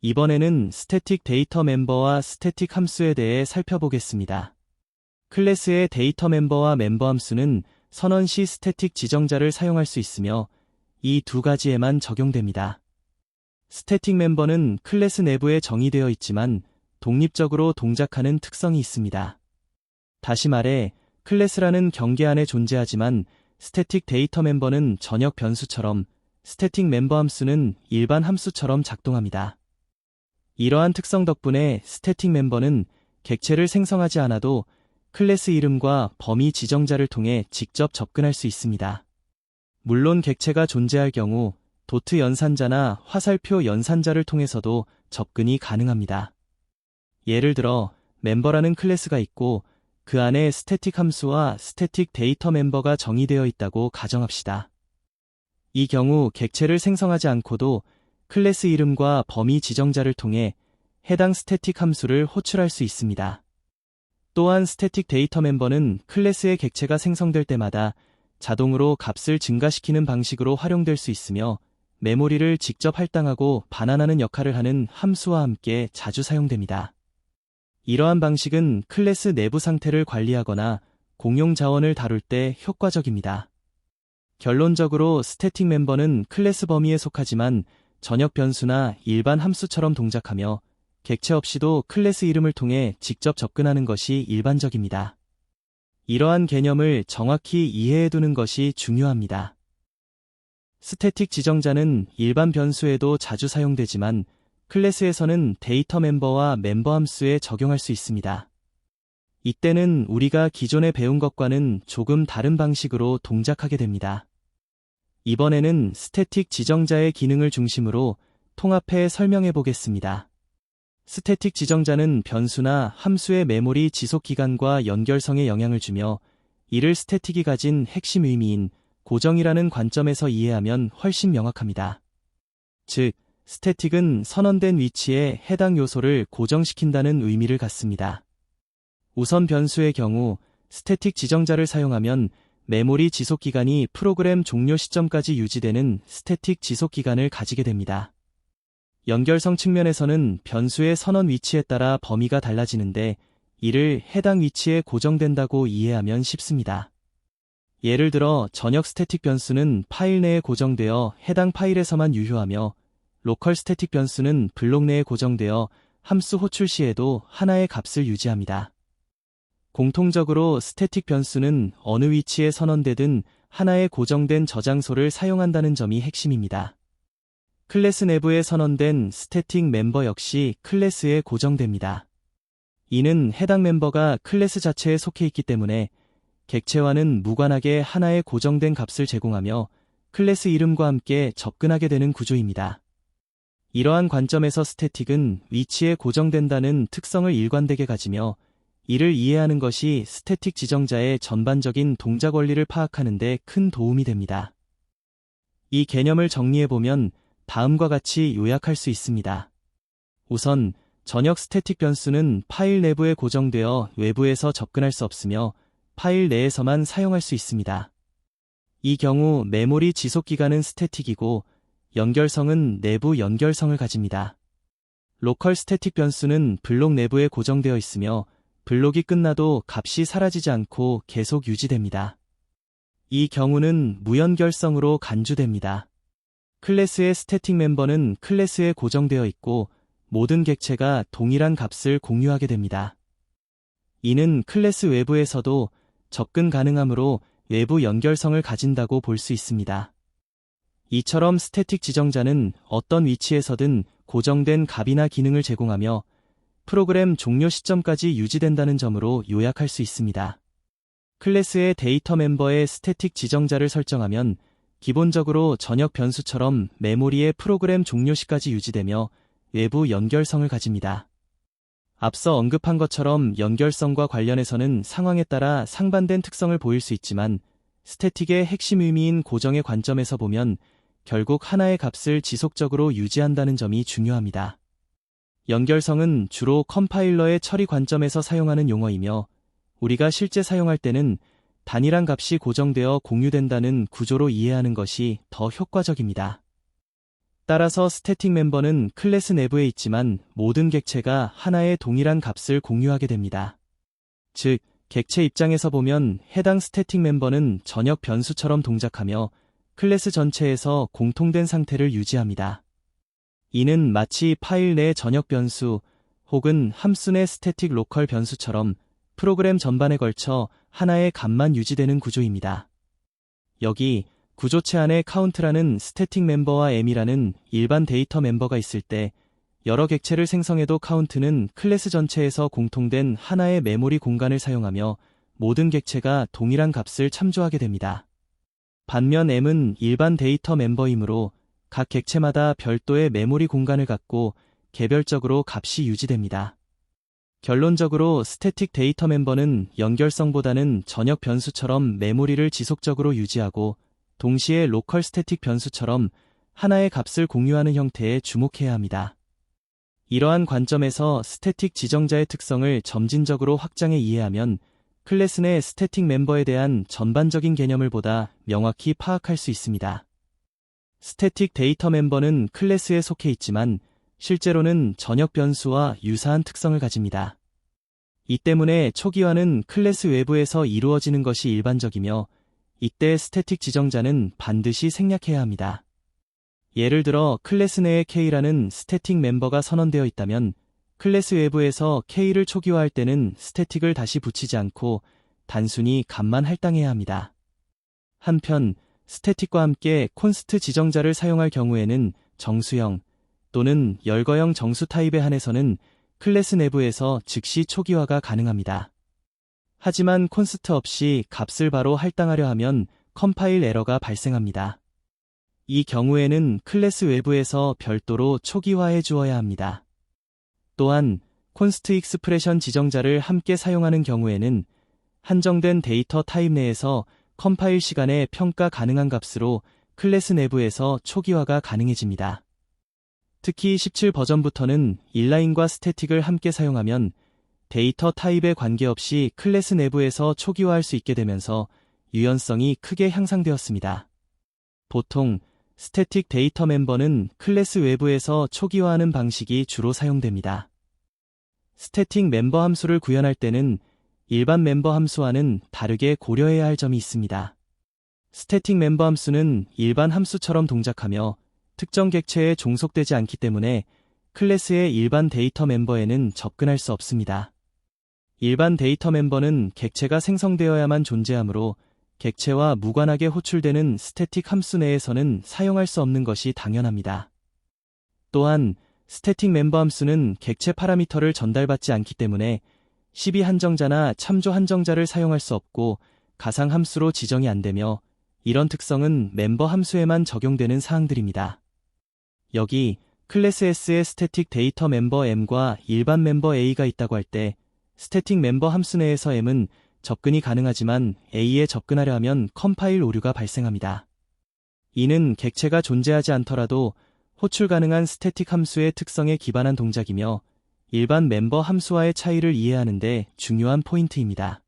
이번에는 스태틱 데이터 멤버와 스태틱 함수에 대해 살펴보겠습니다. 클래스의 데이터 멤버와 멤버 함수는 선언 시 스태틱 지정자를 사용할 수 있으며 이 두 가지에만 적용됩니다. 스태틱 멤버는 클래스 내부에 정의되어 있지만 독립적으로 동작하는 특성이 있습니다. 다시 말해, 클래스라는 경계 안에 존재하지만 스태틱 데이터 멤버는 전역 변수처럼 스태틱 멤버 함수는 일반 함수처럼 작동합니다. 이러한 특성 덕분에 스태틱 멤버는 객체를 생성하지 않아도 클래스 이름과 범위 지정자를 통해 직접 접근할 수 있습니다. 물론 객체가 존재할 경우 도트 연산자나 화살표 연산자를 통해서도 접근이 가능합니다. 예를 들어 멤버라는 클래스가 있고 그 안에 스태틱 함수와 스태틱 데이터 멤버가 정의되어 있다고 가정합시다. 이 경우 객체를 생성하지 않고도 클래스 이름과 범위 지정자를 통해 해당 스태틱 함수를 호출할 수 있습니다. 또한 스태틱 데이터 멤버는 클래스의 객체가 생성될 때마다 자동으로 값을 증가시키는 방식으로 활용될 수 있으며 메모리를 직접 할당하고 반환하는 역할을 하는 함수와 함께 자주 사용됩니다. 이러한 방식은 클래스 내부 상태를 관리하거나 공용 자원을 다룰 때 효과적입니다. 결론적으로 스태틱 멤버는 클래스 범위에 속하지만 전역 변수나 일반 함수처럼 동작하며 객체 없이도 클래스 이름을 통해 직접 접근하는 것이 일반적입니다. 이러한 개념을 정확히 이해해두는 것이 중요합니다. 스태틱 지정자는 일반 변수에도 자주 사용되지만 클래스에서는 데이터 멤버와 멤버 함수에 적용할 수 있습니다. 이때는 우리가 기존에 배운 것과는 조금 다른 방식으로 동작하게 됩니다. 이번에는 스태틱 지정자의 기능을 중심으로 통합해 설명해 보겠습니다. 스태틱 지정자는 변수나 함수의 메모리 지속 기간과 연결성에 영향을 주며 이를 스태틱이 가진 핵심 의미인 고정이라는 관점에서 이해하면 훨씬 명확합니다. 즉, 스태틱은 선언된 위치에 해당 요소를 고정시킨다는 의미를 갖습니다. 우선 변수의 경우 스태틱 지정자를 사용하면 메모리 지속 기간이 프로그램 종료 시점까지 유지되는 스태틱 지속 기간을 가지게 됩니다. 연결성 측면에서는 변수의 선언 위치에 따라 범위가 달라지는데 이를 해당 위치에 고정된다고 이해하면 쉽습니다. 예를 들어 전역 스태틱 변수는 파일 내에 고정되어 해당 파일에서만 유효하며 로컬 스태틱 변수는 블록 내에 고정되어 함수 호출 시에도 하나의 값을 유지합니다. 공통적으로 스태틱 변수는 어느 위치에 선언되든 하나의 고정된 저장소를 사용한다는 점이 핵심입니다. 클래스 내부에 선언된 스태틱 멤버 역시 클래스에 고정됩니다. 이는 해당 멤버가 클래스 자체에 속해 있기 때문에 객체와는 무관하게 하나의 고정된 값을 제공하며 클래스 이름과 함께 접근하게 되는 구조입니다. 이러한 관점에서 스태틱은 위치에 고정된다는 특성을 일관되게 가지며 이를 이해하는 것이 스태틱 지정자의 전반적인 동작 원리를 파악하는 데 큰 도움이 됩니다. 이 개념을 정리해보면 다음과 같이 요약할 수 있습니다. 우선 전역 스태틱 변수는 파일 내부에 고정되어 외부에서 접근할 수 없으며 파일 내에서만 사용할 수 있습니다. 이 경우 메모리 지속 기간은 스태틱이고 연결성은 내부 연결성을 가집니다. 로컬 스태틱 변수는 블록 내부에 고정되어 있으며 블록이 끝나도 값이 사라지지 않고 계속 유지됩니다. 이 경우는 무연결성으로 간주됩니다. 클래스의 스태틱 멤버는 클래스에 고정되어 있고 모든 객체가 동일한 값을 공유하게 됩니다. 이는 클래스 외부에서도 접근 가능하므로 외부 연결성을 가진다고 볼 수 있습니다. 이처럼 스태틱 지정자는 어떤 위치에서든 고정된 값이나 기능을 제공하며 프로그램 종료 시점까지 유지된다는 점으로 요약할 수 있습니다. 클래스의 데이터 멤버의 스태틱 지정자를 설정하면 기본적으로 전역 변수처럼 메모리의 프로그램 종료 시까지 유지되며 외부 연결성을 가집니다. 앞서 언급한 것처럼 연결성과 관련해서는 상황에 따라 상반된 특성을 보일 수 있지만 스태틱의 핵심 의미인 고정의 관점에서 보면 결국 하나의 값을 지속적으로 유지한다는 점이 중요합니다. 연결성은 주로 컴파일러의 처리 관점에서 사용하는 용어이며 우리가 실제 사용할 때는 단일한 값이 고정되어 공유된다는 구조로 이해하는 것이 더 효과적입니다. 따라서 스태틱 멤버는 클래스 내부에 있지만 모든 객체가 하나의 동일한 값을 공유하게 됩니다. 즉, 객체 입장에서 보면 해당 스태틱 멤버는 전역 변수처럼 동작하며 클래스 전체에서 공통된 상태를 유지합니다. 이는 마치 파일 내 전역 변수 혹은 함수 내 스태틱 로컬 변수처럼 프로그램 전반에 걸쳐 하나의 값만 유지되는 구조입니다. 여기 구조체 안에 count라는 스태틱 멤버와 m이라는 일반 데이터 멤버가 있을 때 여러 객체를 생성해도 count는 클래스 전체에서 공통된 하나의 메모리 공간을 사용하며 모든 객체가 동일한 값을 참조하게 됩니다. 반면 m은 일반 데이터 멤버이므로 각 객체마다 별도의 메모리 공간을 갖고 개별적으로 값이 유지됩니다. 결론적으로 스태틱 데이터 멤버는 연결성보다는 전역 변수처럼 메모리를 지속적으로 유지하고 동시에 로컬 스태틱 변수처럼 하나의 값을 공유하는 형태에 주목해야 합니다. 이러한 관점에서 스태틱 지정자의 특성을 점진적으로 확장해 이해하면 클래스 내 스태틱 멤버에 대한 전반적인 개념을 보다 명확히 파악할 수 있습니다. 스태틱 데이터 멤버는 클래스에 속해 있지만 실제로는 전역 변수와 유사한 특성을 가집니다. 이 때문에 초기화는 클래스 외부에서 이루어지는 것이 일반적이며 이때 스태틱 지정자는 반드시 생략해야 합니다. 예를 들어 클래스 내에 K라는 스태틱 멤버가 선언되어 있다면 클래스 외부에서 K를 초기화할 때는 스태틱을 다시 붙이지 않고 단순히 값만 할당해야 합니다. 한편 스태틱과 함께 콘스트 지정자를 사용할 경우에는 정수형 또는 열거형 정수 타입에 한해서는 클래스 내부에서 즉시 초기화가 가능합니다. 하지만 콘스트 없이 값을 바로 할당하려 하면 컴파일 에러가 발생합니다. 이 경우에는 클래스 외부에서 별도로 초기화해 주어야 합니다. 또한 콘스트 익스프레션 지정자를 함께 사용하는 경우에는 한정된 데이터 타입 내에서 컴파일 시간에 평가 가능한 값으로 클래스 내부에서 초기화가 가능해집니다. 특히 17 버전부터는 인라인과 스태틱을 함께 사용하면 데이터 타입에 관계없이 클래스 내부에서 초기화할 수 있게 되면서 유연성이 크게 향상되었습니다. 보통 스태틱 데이터 멤버는 클래스 외부에서 초기화하는 방식이 주로 사용됩니다. 스태틱 멤버 함수를 구현할 때는 일반 멤버 함수와는 다르게 고려해야 할 점이 있습니다. 스태틱 멤버 함수는 일반 함수처럼 동작하며 특정 객체에 종속되지 않기 때문에 클래스의 일반 데이터 멤버에는 접근할 수 없습니다. 일반 데이터 멤버는 객체가 생성되어야만 존재하므로 객체와 무관하게 호출되는 스태틱 함수 내에서는 사용할 수 없는 것이 당연합니다. 또한 스태틱 멤버 함수는 객체 파라미터를 전달받지 않기 때문에 시비 한정자나 참조 한정자를 사용할 수 없고 가상 함수로 지정이 안 되며 이런 특성은 멤버 함수에만 적용되는 사항들입니다. 여기 클래스 S의 스태틱 데이터 멤버 M과 일반 멤버 A가 있다고 할 때 스태틱 멤버 함수 내에서 M은 접근이 가능하지만 A에 접근하려 하면 컴파일 오류가 발생합니다. 이는 객체가 존재하지 않더라도 호출 가능한 스태틱 함수의 특성에 기반한 동작이며 일반 멤버 함수와의 차이를 이해하는 데 중요한 포인트입니다.